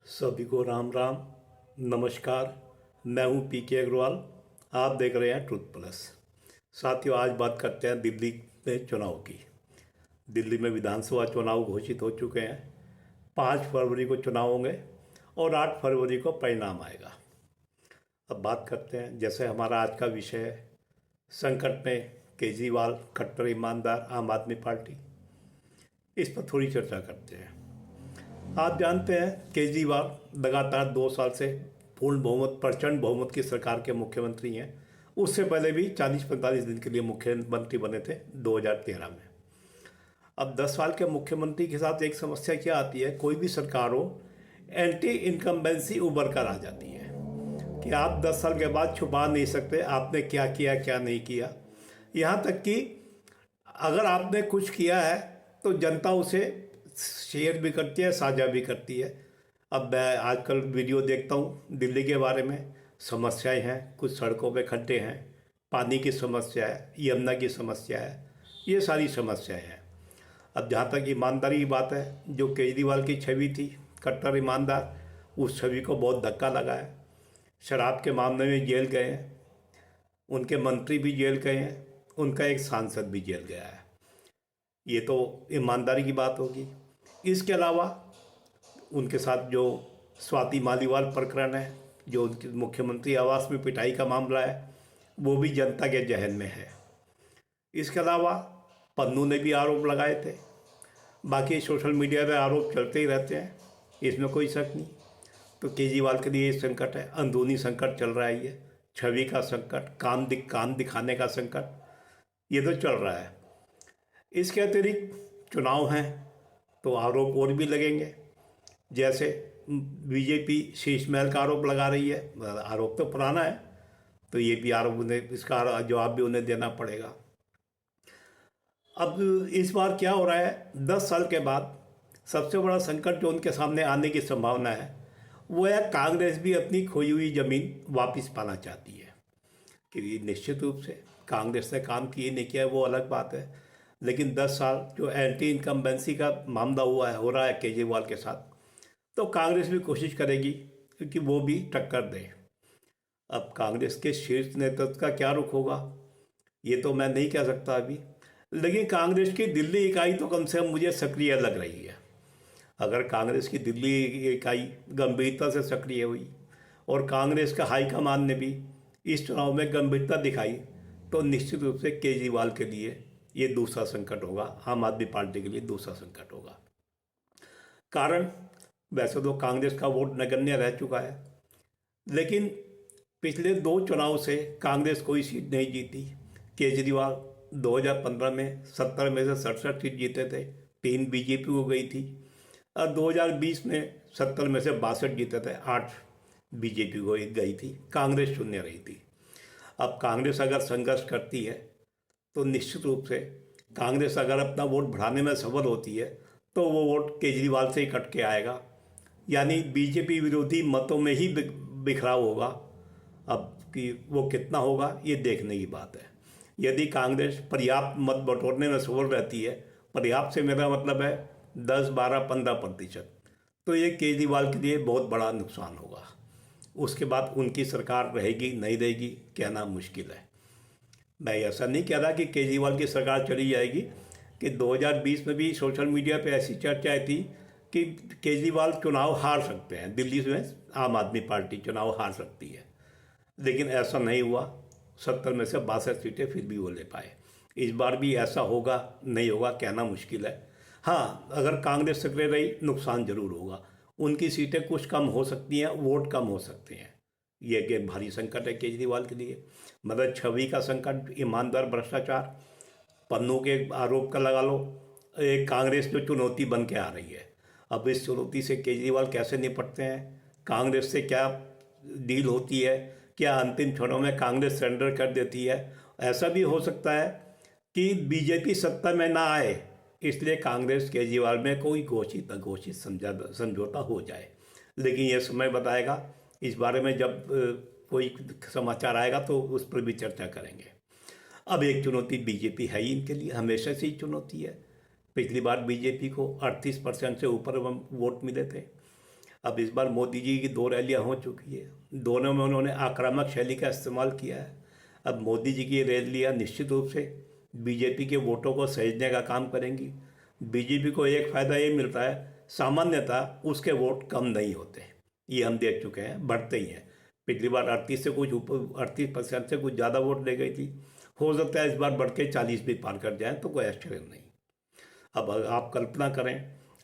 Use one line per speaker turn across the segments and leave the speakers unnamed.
सभी को राम राम। नमस्कार। मैं हूं पीके अग्रवाल। आप देख रहे हैं ट्रुथ प्लस। साथियों, आज बात करते हैं दिल्ली में चुनाव की। दिल्ली में विधानसभा चुनाव घोषित हो चुके हैं। 5 फरवरी को चुनाव होंगे और 8 फरवरी को परिणाम आएगा। अब बात करते हैं, जैसे हमारा आज का विषय है संकट में केजरीवाल, कट्टर ईमानदार आम आदमी पार्टी। इस पर थोड़ी चर्चा करते हैं। आप जानते हैं केजरीवाल लगातार 2 साल से पूर्ण बहुमत, प्रचंड बहुमत की सरकार के मुख्यमंत्री हैं। उससे पहले भी 40-45 दिन के लिए मुख्यमंत्री बने थे 2013 में। अब 10 साल के मुख्यमंत्री के साथ एक समस्या क्या आती है, कोई भी सरकार हो, एंटी इनकम्बेंसी उभर कर आ जाती है कि आप 10 साल के बाद छुपा नहीं सकते आपने क्या किया क्या नहीं किया। यहाँ तक कि अगर आपने कुछ किया है तो जनता उसे शेयर भी करती है, साझा भी करती है। अब मैं आजकल वीडियो देखता हूँ दिल्ली के बारे में, समस्याएं हैं, कुछ सड़कों पे खड्डे हैं, पानी की समस्या है, यमुना की समस्या है, ये सारी समस्याएं हैं। अब जहाँ तक ईमानदारी की बात है, जो केजरीवाल की छवि थी कट्टर ईमानदार, उस छवि को बहुत धक्का लगा है। शराब के मामले में जेल गए हैं, उनके मंत्री भी जेल गए हैं, उनका एक सांसद भी जेल गया है। ये तो ईमानदारी की बात होगी। इसके अलावा उनके साथ जो स्वाति मालीवाल प्रकरण है, जो उनके मुख्यमंत्री आवास में पिटाई का मामला है, वो भी जनता के जहन में है। इसके अलावा पन्नू ने भी आरोप लगाए थे। बाकी सोशल मीडिया पे आरोप चलते ही रहते हैं, इसमें कोई शक नहीं। तो केजरीवाल के लिए ये संकट है, अंदरूनी संकट चल रहा है, ये छवि का संकट, काम दिखाने का संकट, ये तो चल रहा है। इसके अतिरिक्त चुनाव हैं तो आरोप और भी लगेंगे। जैसे बीजेपी शीश महल का आरोप लगा रही है, आरोप तो पुराना है, तो ये भी आरोप उन्हें, इसका जवाब भी उन्हें देना पड़ेगा। अब इस बार क्या हो रहा है, 10 साल के बाद सबसे बड़ा संकट जो उनके सामने आने की संभावना है वो है कांग्रेस भी अपनी खोई हुई जमीन वापस पाना चाहती है। कि निश्चित रूप से कांग्रेस ने काम किए नहीं किया वो अलग बात है, लेकिन 10 साल जो एंटी इनकम्बेंसी का मामला हो रहा है केजरीवाल के साथ, तो कांग्रेस भी कोशिश करेगी क्योंकि वो भी टक्कर दे। अब कांग्रेस के शीर्ष नेतृत्व का क्या रुख होगा ये तो मैं नहीं कह सकता अभी, लेकिन कांग्रेस की दिल्ली इकाई तो कम से कम मुझे सक्रिय लग रही है। अगर कांग्रेस की दिल्ली इकाई गंभीरता से सक्रिय हुई और कांग्रेस का हाईकमान ने भी इस चुनाव में गंभीरता दिखाई, तो निश्चित रूप से केजरीवाल के लिए ये दूसरा संकट होगा, आम आदमी पार्टी के लिए दूसरा संकट होगा। कारण वैसे तो कांग्रेस का वोट नगण्य रह चुका है, लेकिन पिछले 2 चुनाव से कांग्रेस कोई सीट नहीं जीती। केजरीवाल 2015 में 70 में से 67 सीट जीते थे, 3 बीजेपी को गई थी, और 2020 में 70 में से 62 जीते थे, 8 बीजेपी को गई थी, कांग्रेस शून्य रही थी। अब कांग्रेस अगर संघर्ष करती है तो निश्चित रूप से कांग्रेस अगर अपना वोट बढ़ाने में सफल होती है तो वो वोट केजरीवाल से ही कट के आएगा, यानी बीजेपी विरोधी मतों में ही बिखराव होगा। अब कि वो कितना होगा ये देखने की बात है। यदि कांग्रेस पर्याप्त मत बटोरने में सफल रहती है, पर्याप्त से मेरा मतलब है 10, 12, 15%, तो ये केजरीवाल के लिए बहुत बड़ा नुकसान होगा। उसके बाद उनकी सरकार रहेगी नहीं रहेगी कहना मुश्किल है। मैं ऐसा नहीं कह रहा कि केजरीवाल की सरकार चली जाएगी, कि 2020 में भी सोशल मीडिया पे ऐसी चर्चाएं थी कि केजरीवाल चुनाव हार सकते हैं, दिल्ली में आम आदमी पार्टी चुनाव हार सकती है, लेकिन ऐसा नहीं हुआ। 70 में से 62 सीटें फिर भी वो ले पाए। इस बार भी ऐसा होगा नहीं होगा कहना मुश्किल है। हाँ, अगर कांग्रेस सक्रिय रही नुकसान जरूर होगा, उनकी सीटें कुछ कम हो सकती हैं, वोट कम हो सकते हैं। ये एक भारी संकट है केजरीवाल के लिए। मतलब छवि का संकट, ईमानदार भ्रष्टाचार, पन्नू के आरोप का लगा लो, एक कांग्रेस जो चुनौती बन के आ रही है। अब इस चुनौती से केजरीवाल कैसे निपटते हैं, कांग्रेस से क्या डील होती है, क्या अंतिम क्षणों में कांग्रेस सरेंडर कर देती है। ऐसा भी हो सकता है कि बीजेपी सत्ता में ना आए, इसलिए कांग्रेस केजरीवाल में कोई घोषित अघोषित समझौता हो जाए, लेकिन यह समय बताएगा। इस बारे में जब कोई समाचार आएगा तो उस पर भी चर्चा करेंगे। अब एक चुनौती बीजेपी है ही इनके लिए, हमेशा से ही चुनौती है। पिछली बार बीजेपी को 38% से ऊपर वोट मिले थे। अब इस बार मोदी जी की 2 रैलियां हो चुकी है, दोनों में उन्होंने आक्रामक शैली का इस्तेमाल किया है। अब मोदी जी की रैलियां निश्चित रूप से बीजेपी के वोटों को सहेजने का काम करेंगी। बीजेपी को एक फ़ायदा ये मिलता है, सामान्यतः उसके वोट कम नहीं होते, ये हम देख चुके हैं, बढ़ते ही हैं। पिछली बार 38 से कुछ ऊपर 38% से कुछ ज़्यादा वोट ले गई थी। हो सकता है इस बार बढ़ के 40 भी पार कर जाए, तो कोई आश्चर्य नहीं। अब आप कल्पना करें,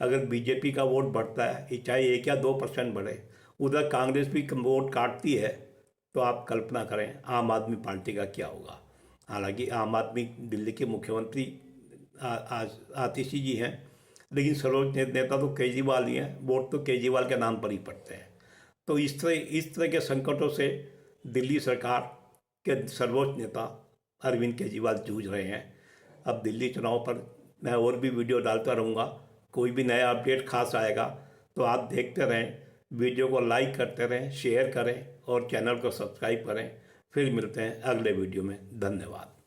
अगर बीजेपी का वोट बढ़ता है, ये चाहे 1 या 2% बढ़े, उधर कांग्रेस भी वोट काटती है, तो आप कल्पना करें आम आदमी पार्टी का क्या होगा। हालांकि आम आदमी दिल्ली के मुख्यमंत्री आतिशी जी हैं, लेकिन सर्वोच्च नेता तो केजरीवाल ही हैं, वोट तो केजरीवाल के नाम पर ही पड़ते हैं। तो इस तरह के संकटों से दिल्ली सरकार के सर्वोच्च नेता अरविंद केजरीवाल जूझ रहे हैं। अब दिल्ली चुनाव पर मैं और भी वीडियो डालता रहूँगा, कोई भी नया अपडेट खास आएगा तो आप देखते रहें, वीडियो को लाइक करते रहें, शेयर करें और चैनल को सब्सक्राइब करें। फिर मिलते हैं अगले वीडियो में। धन्यवाद।